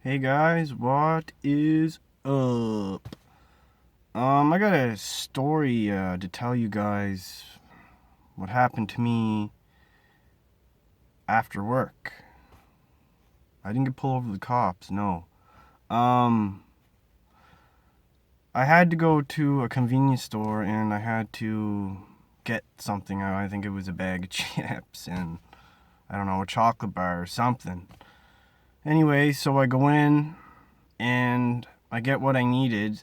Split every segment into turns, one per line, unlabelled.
Hey guys, what is up? I got a story to tell you guys what happened to me after work. I didn't get pulled over the cops, no. Um, I had to go to a convenience store and I had to get something. I think it was a bag of chips and I don't know, a chocolate bar or something. Anyway, so I go in and I get what I needed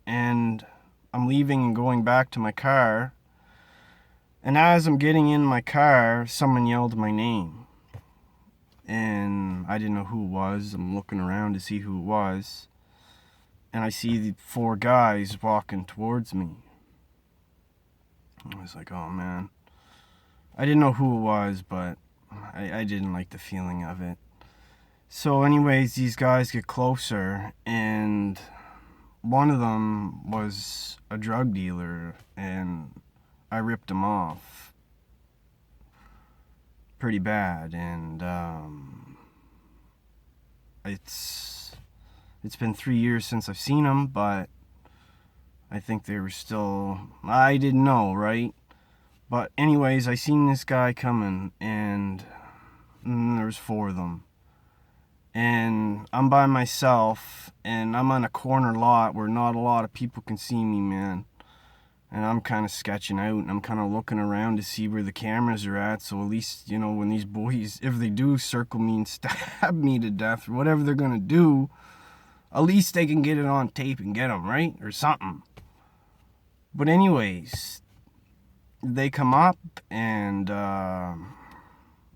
and I'm leaving and going back to my car. And as I'm getting in my car, someone yelled my name. And I didn't know who it was. I'm looking around to see who it was. And I see the four guys walking towards me. I was like, oh man. I didn't know who it was, but I didn't like the feeling of it. So, anyways, these guys get closer, and one of them was a drug dealer, and I ripped him off pretty bad, and it's been 3 years since I've seen them, but I think they were still. I didn't know, right? But anyways, I seen this guy coming, and there's four of them, and I'm by myself, and I'm on a corner lot where not a lot of people can see me, man. And I'm kind of sketching out, and I'm kind of looking around to see where the cameras are at, so at least, when these boys, if they do circle me and stab me to death, or whatever they're gonna do, at least they can get it on tape and get them, right? Or something. But anyways, they come up, and,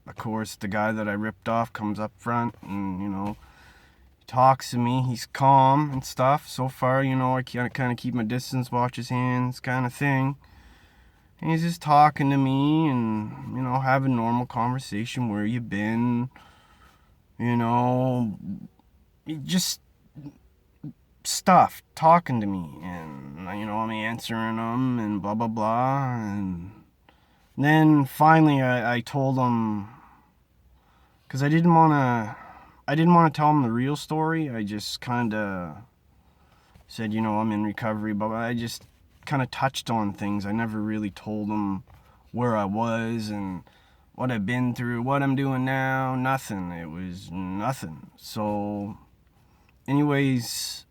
of course, the guy that I ripped off comes up front, and, he talks to me. He's calm and stuff. So far, I kind of keep my distance, watch his hands, kind of thing. And he's just talking to me and, having normal conversation. Where you been? Just stuff, talking to me. And, I'm answering them and blah, blah, blah. And then finally I told him, because I didn't want to tell him the real story. I just kind of said, I'm in recovery, but I just kind of touched on things. I never really told him where I was and what I've been through, what I'm doing now. Nothing. It was nothing. So, anyways,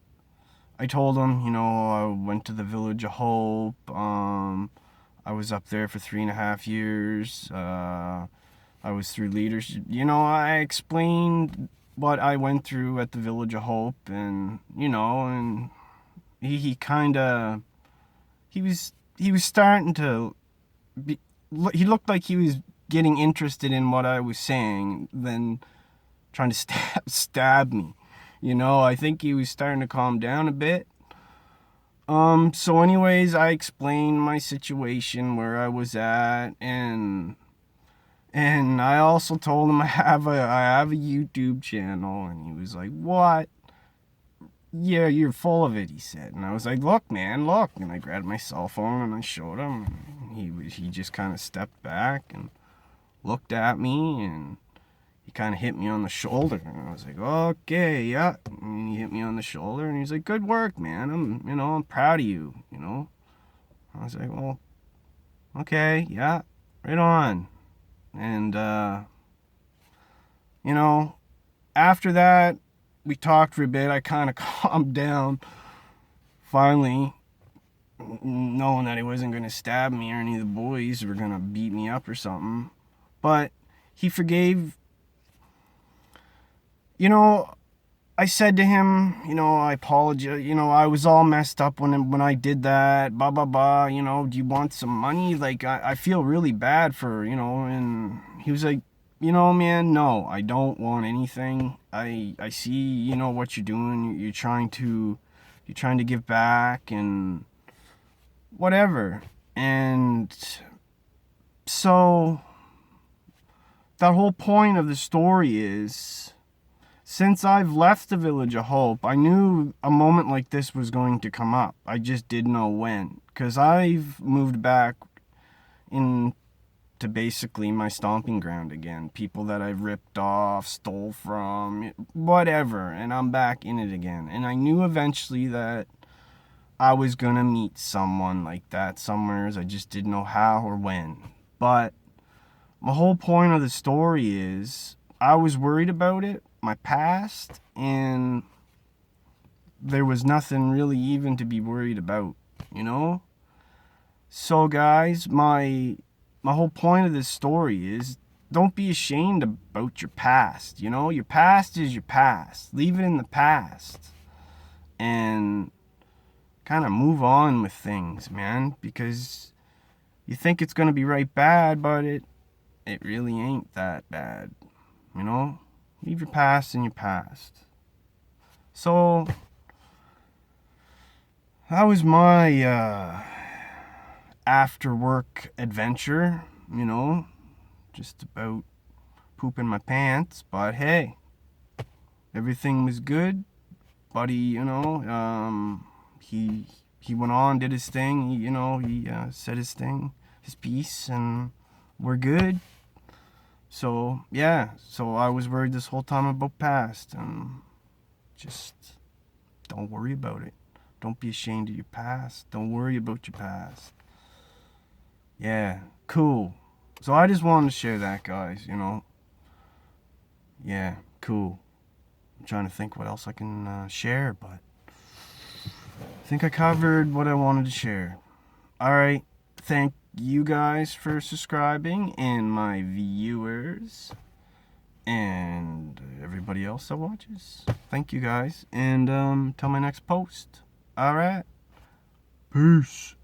I told him, I went to the Village of Hope. I was up there for 3.5 years. I was through leadership. I explained what I went through at the Village of Hope, and and he kind of he was starting to be, he looked like he was getting interested in what I was saying, then trying to stab me. I think he was starting to calm down a bit. So anyways, I explained my situation, where I was at, and I also told him I have a YouTube channel, and he was like, "What? Yeah, you're full of it," he said. And I was like, "Look, man, look." And I grabbed my cell phone and I showed him. And he just kind of stepped back and looked at me, and he kind of hit me on the shoulder. And I was like, "Okay, yeah." And he hit me on the shoulder, and he's like, "Good work, man. I'm proud of you." I was like, "Well, okay, yeah, right on." And after that, we talked for a bit. I kind of calmed down, finally, knowing that he wasn't going to stab me or any of the boys were going to beat me up or something. But he forgave. I said to him, I apologize. I was all messed up when I did that. Blah, blah, blah. Do you want some money? Like, I feel really bad for, and he was like, man, no, I don't want anything. I see, what you're doing. You're trying to give back and whatever. And so that whole point of the story is, since I've left the Village of Hope, I knew a moment like this was going to come up. I just didn't know when. Because I've moved back into to basically my stomping ground again. People that I've ripped off, stole from, whatever. And I'm back in it again. And I knew eventually that I was going to meet someone like that somewheres. I just didn't know how or when. But my whole point of the story is I was worried about it, my past, and there was nothing really even to be worried about, you know? So guys, my whole point of this story is don't be ashamed about your past, you know? Your past is your past. Leave it in the past. And kind of move on with things, man, because you think it's going to be right bad, but it really ain't that bad, you know? Leave your past in your past. So that was my after work adventure, you know, just about pooping my pants, but hey, everything was good. Buddy, you know, he went on, did his thing, he said his thing, his piece, and we're good. So yeah, so I was worried this whole time about past, and just don't worry about it. Don't be ashamed of your past. Don't worry about your past. Yeah, cool. So I just wanted to share that, guys, you know. Yeah, cool. I'm trying to think what else I can share, but I think I covered what I wanted to share. Alright, thank you guys for subscribing, and my viewers, and everybody else that watches. Thank you guys, and till my next post. Alright, peace.